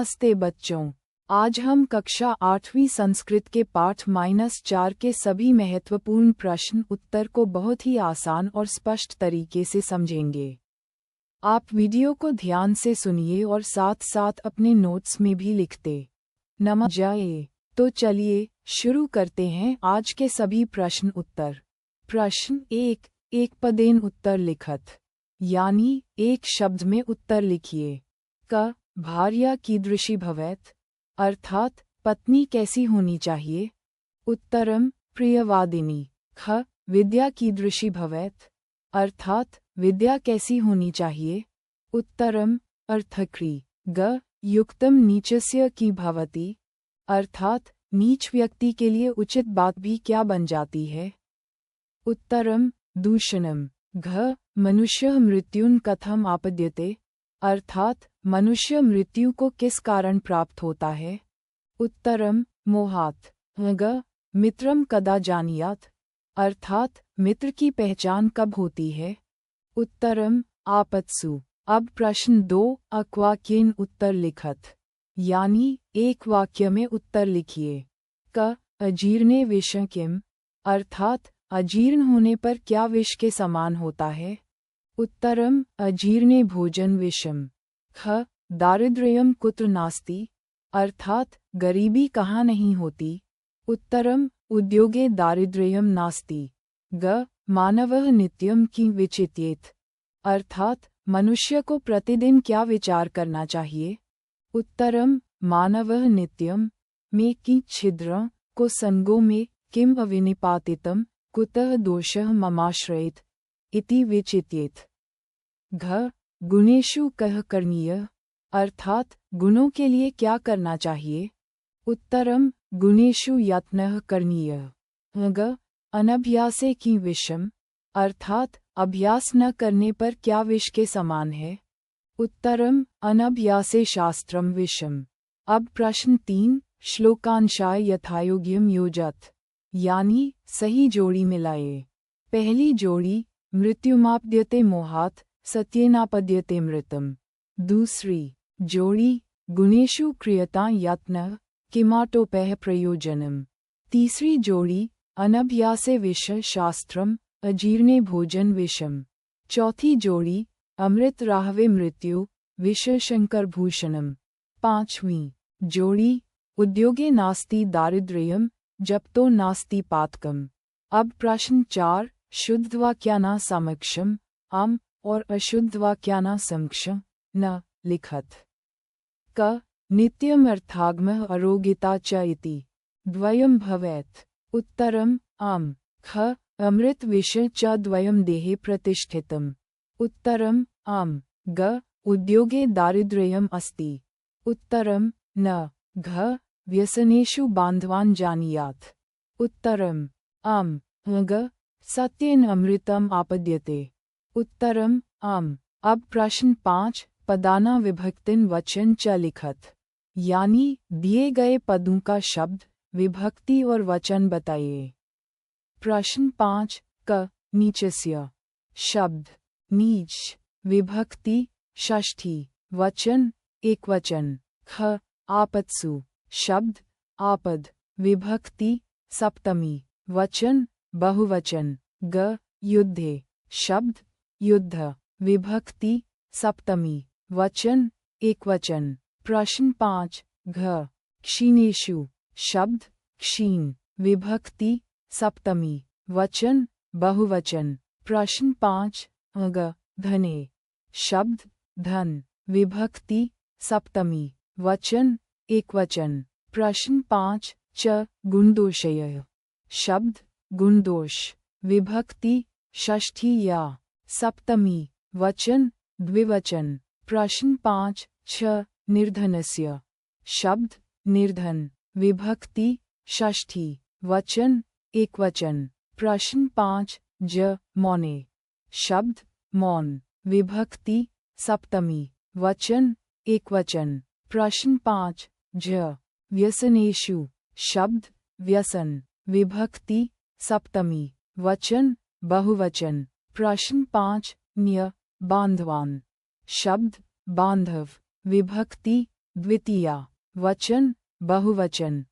नमस्ते बच्चों, आज हम कक्षा 8वीं संस्कृत के पाठ -4 के सभी महत्वपूर्ण प्रश्न उत्तर को बहुत ही आसान और स्पष्ट तरीके से समझेंगे। आप वीडियो को ध्यान से सुनिए और साथ साथ अपने नोट्स में भी लिखते नमः जाए। तो चलिए शुरू करते हैं आज के सभी प्रश्न उत्तर। प्रश्न 1, एक पदेन उत्तर लिखत, यानी एक शब्द में उत्तर लिखिए। क, भार्या कीदृशी भवेत्, अर्थात पत्नी कैसी होनी चाहिए। उत्तरम, प्रियवादिनी। ख, विद्या कीदृशी भवेत्, अर्थात विद्या कैसी होनी चाहिए। उत्तरम, अर्थक्री। ग, युक्तम नीचस्य की भवति, अर्थात नीच व्यक्ति के लिए उचित बात भी क्या बन जाती है। उत्तरम, दूषणम। घ, मनुष्य मृत्युन कथम आपद्यते, अर्थात मनुष्य मृत्यु को किस कारण प्राप्त होता है। उत्तरम, मोहात्। ग, मित्रम कदा जानीयात्, अर्थात मित्र की पहचान कब होती है। उत्तरम, आपत्सु। अब प्रश्न 2, अक्वाक्येन उत्तर लिखत, यानी एक वाक्य में उत्तर लिखिए। क, अजीर्णे विष किम, अर्थात अजीर्ण होने पर क्या विष के समान होता है। उत्तरम, अजीर्णे भोजन विषम। ख, दारिद्र्यम कुत्र नास्ति, अर्थात गरीबी कहाँ नहीं होती। उत्तरम, उद्योगे दारिद्र्यम नास्ति। ग, मानवः नित्यम की विचित्येत, अर्थात मनुष्य को प्रतिदिन क्या विचार करना चाहिए। उत्तरम, मानवः नित्यम में की छिद्र को संगो में किम अविनिपातितम कुतः दोषः ममाश्रयेत् इति विचित्येत। घ, गुणेषु कः करणीयः, अर्थात गुणों के लिए क्या करना चाहिए। उत्तरम, गुणेषु यत्नः करणीयः। ग, अनभ्यासे की विषम, अर्थात अभ्यास न करने पर क्या विष के समान है। उत्तरम, अनभ्यासे शास्त्रम विषम। अब प्रश्न 3, श्लोकांशाय यथायोग्यम योजत, यानी सही जोड़ी मिलाए। पहली जोड़ी, मृत्युमापद्यते मोहात् सत्येनापद्यते मृतम। दूसरी जोड़ी, गुणेषु क्रियता यत्नः किमाटोपैः प्रयोजनम। तीसरी जोड़ी, अनभ्यासे विष शास्त्रम अजीर्णे भोजन विषम। चौथी जोड़ी, अमृत राहवे मृत्यु विष शंकर भूषणम। पांचवीं जोड़ी, उद्योगे नास्ति दारिद्र्यम जप्तो नास्ति पातकम। अब प्रश्न 4, शुद्ध वाक्याना समक्षम अम और अशुद्ध वाक्याना समक्षम न लिखत। क, नित्यम अर्थागमः अरोगिता च इति द्वयम भवेत्। उत्तरम, अम। ख, अमृत विष च द्वयम देहे प्रतिष्ठितम्। उत्तरम, अम। ग, उद्योगे दारिद्र्यम अस्ति। उत्तरम, न। घ, व्यसनेषु बान्धवान् जानीयात्। उत्तरम, अम। ग, सत्येन अमृतम आपद्यते। उत्तरम, अम। अब प्रश्न 5, पदाना विभक्तिन वचन च लिखत, यानी दिए गए पदों का शब्द, विभक्ति और वचन बताइए। प्रश्न 5, क, नीचस्य। शब्द नीच, विभक्ति षष्ठी, वचन एकवचन। ख, आपत्सु। शब्द आपद, विभक्ति सप्तमी, वचन बहुवचन। ग, युद्धे। शब्द युद्ध, विभक्ति सप्तमी, वचन एकवचन। प्रश्न 5, घ, क्षीणेषु। शब्द क्षीण, विभक्ति सप्तमी, वचन बहुवचन। प्रश्न 5, ग, धने। शब्द धन, विभक्ति सप्तमी, वचन एकवचन। प्रश्न 5, च, गुणदोषयः। शब्द गुणदोष, विभक्ति षष्ठी या सप्तमी, वचन द्विवचन। प्रश्न 5, छ, निर्धनस्य। शब्द निर्धन, विभक्ति षष्ठी, वचन एकवचन। प्रश्न 5, ज, मौने। शब्द मौन, विभक्ति सप्तमी, वचन एकवचन। प्रश्न 5, झ, व्यसनेषु। शब्द व्यसन, विभक्ति सप्तमी, वचन बहुवचन। प्रश्न 5, न्य, बांधवान। शब्द बांधव, विभक्ति द्वितीया, वचन, बहुवचन।